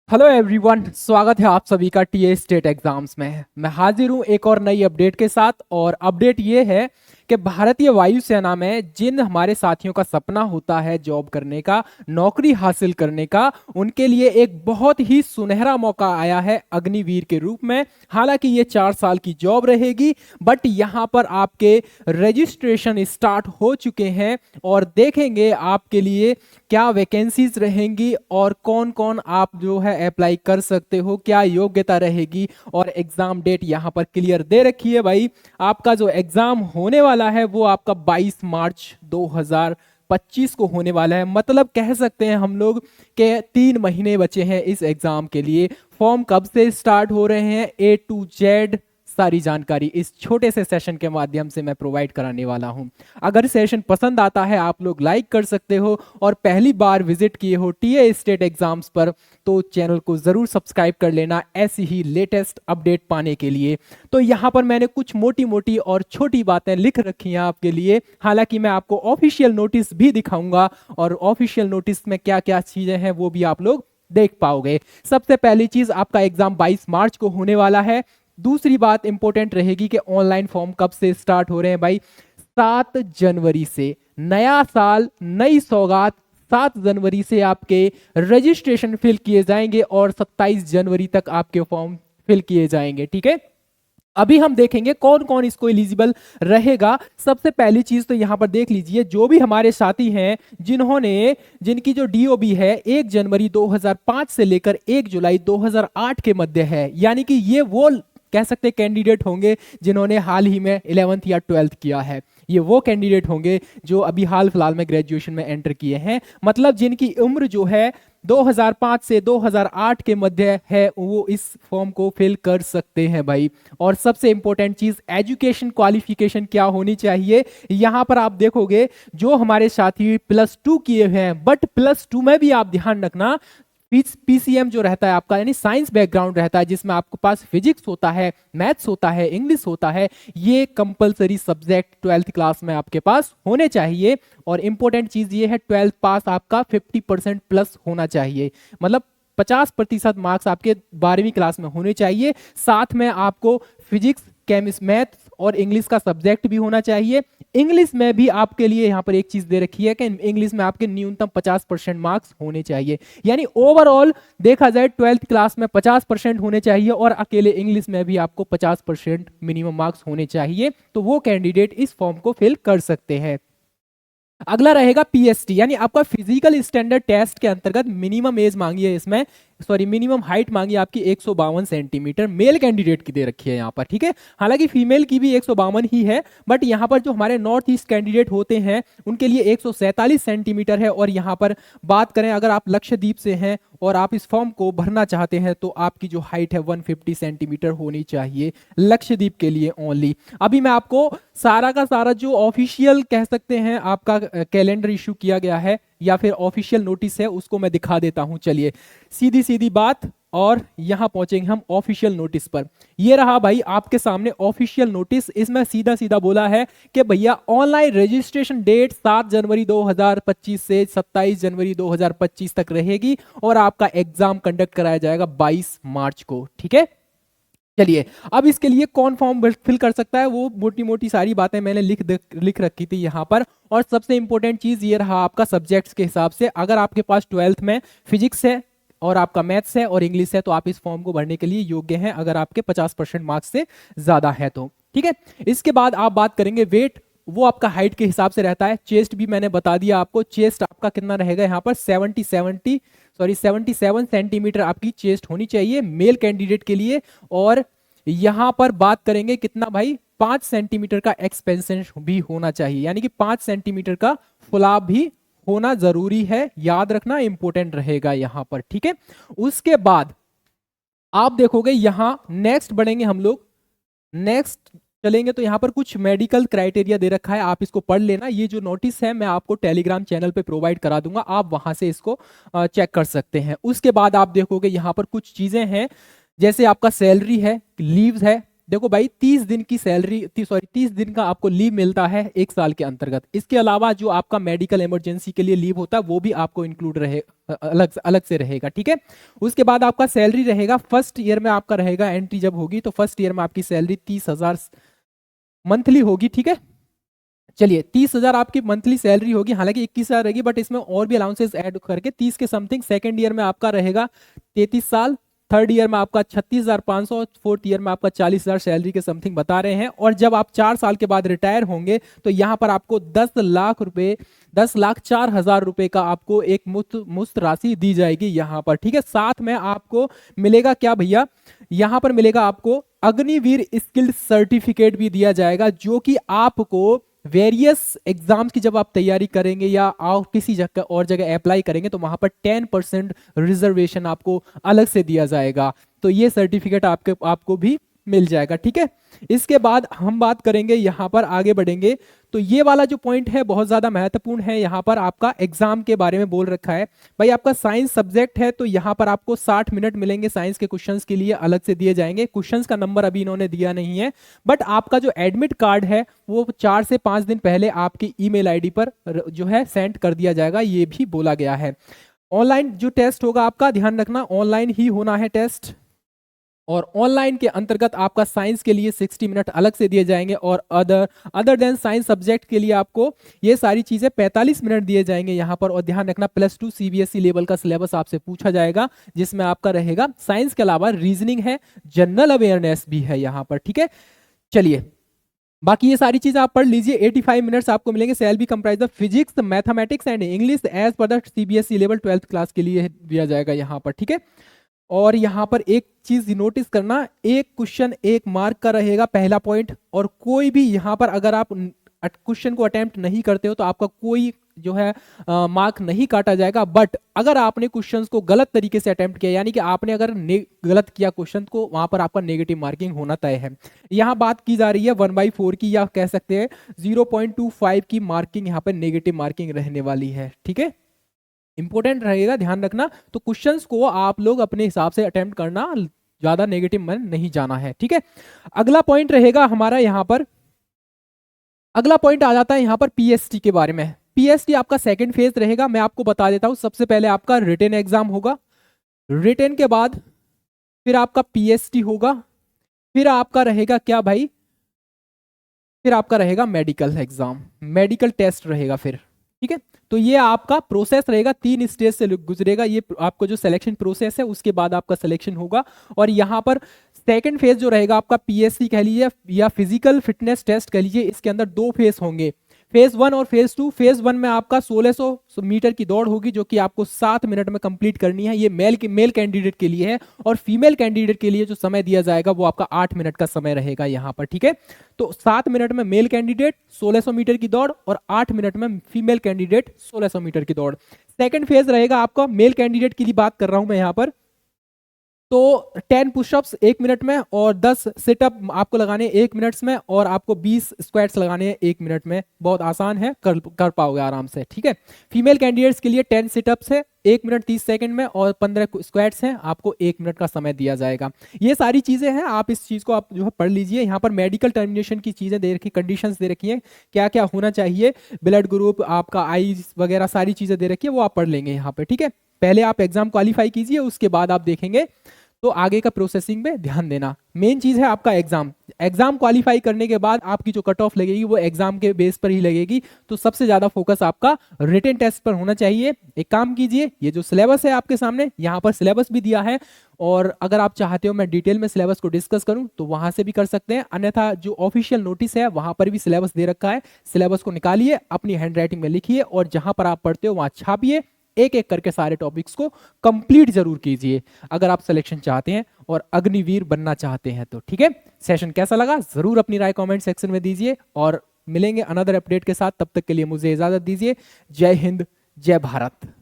Hello everyone, स्वागत है आप सभी का टीए स्टेट एग्जाम्स में। मैं हाजिर हूं एक और नई अपडेट के साथ। और अपडेट ये है कि भारतीय वायुसेना में जिन हमारे साथियों का सपना होता है जॉब करने का, नौकरी हासिल करने का, उनके लिए एक बहुत ही सुनहरा मौका आया है अग्निवीर के रूप में। हालांकि ये 4 साल की जॉब रहेगी, बट यहाँ पर आपके रजिस्ट्रेशन स्टार्ट हो चुके हैं और देखेंगे आपके लिए क्या वैकेंसीज रहेंगी और कौन कौन आप जो है अप्लाई कर सकते हो, क्या योग्यता रहेगी। और एग्जाम डेट यहाँ पर क्लियर दे रखी है भाई। आपका जो एग्जाम होने वाला है वो आपका 22 मार्च 2025 को होने वाला है। मतलब कह सकते हैं हम लोग के 3 महीने बचे हैं इस एग्जाम के लिए। फॉर्म कब से स्टार्ट हो रहे हैं, ए टू जेड सारी जानकारी इस छोटे से सेशन के माध्यम से मैं प्रोवाइड कराने वाला हूं। अगर सेशन पसंद आता है आप लोग लाइक कर सकते हो, और पहली बार विजिट किए हो टीए स्टेट एग्जाम्स पर तो चैनल को जरूर सब्सक्राइब कर लेना ऐसी ही लेटेस्ट अपडेट पाने के लिए। तो यहां पर मैंने कुछ मोटी मोटी और छोटी बातें लिख रखी हैं आपके लिए। हालांकि मैं आपको ऑफिशियल नोटिस भी दिखाऊंगा और ऑफिशियल नोटिस में क्या क्या चीजें हैं वो भी आप लोग देख पाओगे। सबसे पहली चीज, आपका एग्जाम 22 मार्च को होने वाला है। दूसरी बात इंपॉर्टेंट रहेगी कि ऑनलाइन फॉर्म कब से स्टार्ट हो रहे हैं भाई। 7 जनवरी से। नया साल, नई सौगात। 7 जनवरी से आपके रजिस्ट्रेशन फिल किए जाएंगे और 27 जनवरी तक आपके फॉर्म फिल किए जाएंगे। ठीक है, अभी हम देखेंगे कौन कौन इसको एलिजिबल रहेगा। सबसे पहली चीज तो यहां पर देख लीजिए, जो भी हमारे साथी हैं जिनकी जो डीओबी है 1 जनवरी 2005 से लेकर 1 जुलाई 2008 के मध्य है, यानी कि ये वो कह सकते कैंडिडेट होंगे जिन्होंने हाल ही में 11th या 12th किया है। ये वो कैंडिडेट होंगे जो अभी हाल फिलहाल में ग्रेजुएशन में एंटर किए हैं। मतलब जिनकी उम्र जो है 2005 से 2008 के मध्य है, वो इस फॉर्म को फिल कर सकते हैं भाई। और सबसे इंपॉर्टेंट चीज, एजुकेशन क्वालिफिकेशन क्या होनी चाहिए। यहां पर आप देखोगे जो हमारे साथी +2 किए हुए हैं, बट +2 में भी आप ध्यान रखना पीसीएम जो रहता है आपका, यानी साइंस बैकग्राउंड रहता है, जिसमें आपके पास फिजिक्स होता है, मैथ्स होता है, इंग्लिश होता है। ये कंपलसरी सब्जेक्ट 12th क्लास में आपके पास होने चाहिए। और इंपॉर्टेंट चीज ये है 12th पास आपका 50% प्लस होना चाहिए। मतलब 50% मार्क्स आपके 12वीं क्लास में होने चाहिए। साथ में आपको फिजिक्स, केमिस्ट्री, मैथ्स और इंग्लिश का सब्जेक्ट भी होना चाहिए। इंग्लिश में भी आपके लिए यहां पर एक चीज दे रखी है कि इंग्लिश में आपके न्यूनतम 50% मार्क्स होने चाहिए। यानी ओवरऑल देखा जाए 12th क्लास में 50% होने चाहिए और अकेले इंग्लिश में भी आपको 50% मिनिमम मार्क्स होने चाहिए। तो वो कैंडिडेट इस फॉर्म को फिल कर सकते हैं। अगला रहेगा पीएसटी, यानी आपका फिजिकल स्टैंडर्ड टेस्ट के अंतर्गत मिनिमम एज मांगी है इसमें, सॉरी मिनिमम हाइट मांगी आपकी 152 सेंटीमीटर मेल कैंडिडेट की दे रखी है यहाँ पर। ठीक है, हालांकि फीमेल की भी 152 ही है, बट यहाँ पर जो हमारे नॉर्थ ईस्ट कैंडिडेट होते हैं उनके लिए 147 सेंटीमीटर है। और यहाँ पर बात करें अगर आप लक्षद्वीप से हैं और आप इस फॉर्म को भरना चाहते हैं तो आपकी जो हाइट है 150 सेंटीमीटर होनी चाहिए, लक्षद्वीप के लिए ओनली। अभी मैं आपको सारा का सारा जो ऑफिशियल कह सकते हैं आपका कैलेंडर इशू किया गया है या फिर ऑफिशियल नोटिस है उसको मैं दिखा देता हूं। चलिए सीधी सीधी बात, और यहां पहुंचेंगे हम ऑफिशियल नोटिस पर। ये रहा भाई आपके सामने ऑफिशियल नोटिस। इसमें सीधा सीधा बोला है कि भैया ऑनलाइन रजिस्ट्रेशन डेट 7 जनवरी 2025 से 27 जनवरी 2025 तक रहेगी और आपका एग्जाम कंडक्ट कराया जाएगा 22 मार्च को। ठीक है, चलिए अब इसके लिए कौन फॉर्म फिल कर सकता है, वो मोटी मोटी सारी बातें मैंने लिख रखी थी यहाँ पर। और सबसे इंपॉर्टेंट चीज ये रहा आपका सब्जेक्ट्स के हिसाब से, अगर आपके पास 12th में फिजिक्स है और आपका मैथ्स है और इंग्लिश है तो आप इस फॉर्म को भरने के लिए योग्य हैं, अगर आपके 50% मार्क्स से ज्यादा है तो। ठीक है, इसके बाद आप बात करेंगे वेट, वो आपका हाइट के हिसाब से रहता है। चेस्ट भी मैंने बता दिया आपको, चेस्ट आपका कितना रहेगा यहाँ पर 77 सेंटीमीटर आपकी चेस्ट होनी चाहिए मेल कैंडिडेट के लिए। और यहां पर बात करेंगे कितना भाई, 5 सेंटीमीटर का एक्सपेंशन भी होना चाहिए, यानी कि 5 सेंटीमीटर का फुलाव भी होना जरूरी है। याद रखना, इंपॉर्टेंट रहेगा यहां पर। ठीक है, उसके बाद आप देखोगे यहां नेक्स्ट बढ़ेंगे हम लोग, नेक्स्ट चलेंगे तो यहां पर कुछ मेडिकल क्राइटेरिया दे रखा है, आप इसको पढ़ लेना। ये जो नोटिस है मैं आपको टेलीग्राम चैनल पे प्रोवाइड करा दूंगा, आप वहां से इसको चेक कर सकते हैं। उसके बाद आप देखोगे यहां पर कुछ चीजें हैं, जैसे आपका सैलरी है, लीव्स है, देखो भाई 30 दिन की सैलरी, 30 दिन का आपको लीव मिलता है एक साल के अंतर्गत। इसके अलावा जो आपका मेडिकल इमरजेंसी के लिए लीव होता है वो भी आपको इंक्लूड रहे, अलग अलग से रहेगा, ठीक है। उसके बाद आपका सैलरी रहेगा, फर्स्ट ईयर में आपका रहेगा, एंट्री जब होगी तो फर्स्ट ईयर में आपकी सैलरी 30,000 मंथली होगी, ठीक है। चलिए 30,000 आपकी मंथली सैलरी होगी, हालांकि 21,000 रहेगी, बट इसमें और भी अलाउंसेस ऐड करके 30 के समथिंग। सेकंड ईयर में आपका रहेगा 33 साल, थर्ड ईयर में आपका 36,500, फोर्थ ईयर में आपका 40,000 सैलरी के समथिंग बता रहे हैं। और जब आप 4 साल के बाद रिटायर होंगे तो यहाँ पर आपको 10 लाख रुपए, 10,04,000 रुपए का आपको एक मुफ्त राशि दी जाएगी यहाँ पर, ठीक है। साथ में आपको मिलेगा क्या भैया, यहाँ पर मिलेगा आपको अग्निवीर स्किल्ड सर्टिफिकेट भी दिया जाएगा, जो कि आपको वेरियस एग्जाम्स की जब आप तैयारी करेंगे या आप किसी जगह और जगह अप्लाई करेंगे तो वहां पर 10% रिजर्वेशन आपको अलग से दिया जाएगा। तो ये सर्टिफिकेट आपको भी मिल जाएगा, ठीक है। इसके बाद हम बात करेंगे, यहां पर आगे बढ़ेंगे तो ये वाला जो पॉइंट है बहुत ज्यादा महत्वपूर्ण है। यहां पर आपका एग्जाम के बारे में बोल रखा है भाई, आपका साइंस सब्जेक्ट है तो यहां पर आपको 60 मिनट मिलेंगे साइंस के क्वेश्चंस के लिए, अलग से दिए जाएंगे। क्वेश्चंस का नंबर अभी इन्होंने दिया नहीं है, बट आपका जो एडमिट कार्ड है वो 4 से 5 दिन पहले आपकी ईमेल आईडी पर जो है सेंड कर दिया जाएगा, ये भी बोला गया है। ऑनलाइन जो टेस्ट होगा आपका, ध्यान रखना ऑनलाइन ही होना है टेस्ट, और ऑनलाइन के अंतर्गत आपका साइंस के लिए 60 मिनट अलग से दिए जाएंगे, और अदर देन साइंस सब्जेक्ट के लिए आपको ये सारी चीजें 45 मिनट दिए जाएंगे यहाँ पर। और ध्यान रखना +2 सीबीएसई लेवल का सिलेबस आपसे पूछा जाएगा, जिसमें आपका रहेगा साइंस के अलावा रीजनिंग है, जनरल अवेयरनेस भी है यहाँ पर, ठीक है। चलिए बाकी ये सारी चीजें आप पढ़ लीजिए। 85 मिनट्स आपको मिलेंगे। Shall be comprise of physics, mathematics and English as per the CBSE level 12th class के लिए दिया जाएगा यहाँ पर, ठीक है। और यहां पर एक चीज नोटिस करना, एक क्वेश्चन 1 मार्क का रहेगा, पहला पॉइंट। और कोई भी यहां पर अगर आप क्वेश्चन को अटेम्प्ट नहीं करते हो तो आपका कोई जो है मार्क नहीं काटा जाएगा। बट अगर आपने क्वेश्चंस को गलत तरीके से अटेम्प्ट किया, यानी कि आपने अगर गलत किया क्वेश्चन को, वहां पर आपका नेगेटिव मार्किंग होना तय है। यहां बात की जा रही है 1/4 की, या कह सकते हैं 0.25 की मार्किंग यहाँ पर नेगेटिव मार्किंग रहने वाली है, ठीक है। इंपॉर्टेंट रहेगा, ध्यान रखना। तो क्वेश्चंस को आप लोग अपने हिसाब से अटेम्प्ट करना, ज्यादा नेगेटिव में नहीं जाना है, ठीक है। अगला पॉइंट रहेगा हमारा यहाँ पर, अगला पॉइंट आ जाता है यहाँ पर पीएसटी के बारे में। पीएसटी आपका सेकंड फेज रहेगा, मैं आपको बता देता हूं। सबसे पहले आपका रिटन एग्जाम होगा, रिटन के बाद फिर आपका पीएसटी होगा, फिर आपका रहेगा क्या भाई, फिर आपका रहेगा मेडिकल एग्जाम, मेडिकल टेस्ट रहेगा फिर, ठीक है। तो ये आपका प्रोसेस रहेगा, 3 स्टेज से गुजरेगा ये आपको जो सिलेक्शन प्रोसेस है, उसके बाद आपका सिलेक्शन होगा। और यहाँ पर सेकंड फेज जो रहेगा आपका पीएससी कह लीजिए या फिजिकल फिटनेस टेस्ट कह लीजिए, इसके अंदर 2 फेज होंगे, फेज 1 और फेज 2। फेज 1 में आपका 1600 मीटर की दौड़ होगी, जो कि आपको 7 मिनट में कंप्लीट करनी है। ये मेल कैंडिडेट के लिए है, और फीमेल कैंडिडेट के लिए जो समय दिया जाएगा वो आपका 8 मिनट का समय रहेगा यहाँ पर, ठीक है। तो 7 मिनट में मेल कैंडिडेट 1600 मीटर की दौड़, और 8 मिनट में फीमेल कैंडिडेट 1600 मीटर की दौड़। सेकंड फेज रहेगा आपका मेल कैंडिडेट के लिए बात कर रहा हूं मैं यहाँ पर, तो 10 पुशअप्स 1 मिनट में, और 10 सिटअप आपको लगाने 1 मिनट में, और आपको 20 स्क्वाट्स लगाने 1 मिनट में। बहुत आसान है, कर पाओगे आराम से, ठीक है। फीमेल कैंडिडेट्स के लिए 10 सिटअप्स है 1 मिनट 30 सेकंड में, और 15 स्क्वाट्स हैं, आपको 1 मिनट का समय दिया जाएगा। ये सारी चीजें हैं, आप इस चीज को आप जो है पढ़ लीजिए। यहाँ पर मेडिकल टर्मिनेशन की चीजें दे रखी, कंडीशंस दे रखी है, क्या क्या होना चाहिए, ब्लड ग्रुप, आपका आईज वगैरह सारी चीजें दे रखी है, वो आप पढ़ लेंगे यहाँ पे, ठीक है। पहले आप एग्जाम क्वालिफाई कीजिए, उसके बाद आप देखेंगे तो आगे का प्रोसेसिंग में ध्यान देना। मेन चीज है आपका एग्जाम, एग्जाम क्वालिफाई करने के बाद आपकी जो कट ऑफ लगेगी वो एग्जाम के बेस पर ही लगेगी। तो सबसे ज्यादा फोकस आपका रिटन टेस्ट पर होना चाहिए। एक काम कीजिए, ये जो सिलेबस है आपके सामने, यहाँ पर सिलेबस भी दिया है, और अगर आप चाहते हो मैं डिटेल में सिलेबस को डिस्कस करूं तो वहां से भी कर सकते हैं, अन्यथा जो ऑफिशियल नोटिस है वहां पर भी सिलेबस दे रखा है। सिलेबस को निकालिए, अपनी हैंडराइटिंग में लिखिए, और जहां पर आप पढ़ते हो वहां छापिए, एक एक करके सारे टॉपिक्स को कंप्लीट जरूर कीजिए, अगर आप सिलेक्शन चाहते हैं और अग्निवीर बनना चाहते हैं तो, ठीक है। सेशन कैसा लगा जरूर अपनी राय कमेंट सेक्शन में दीजिए, और मिलेंगे अनदर अपडेट के साथ। तब तक के लिए मुझे इजाजत दीजिए। जय हिंद, जय भारत।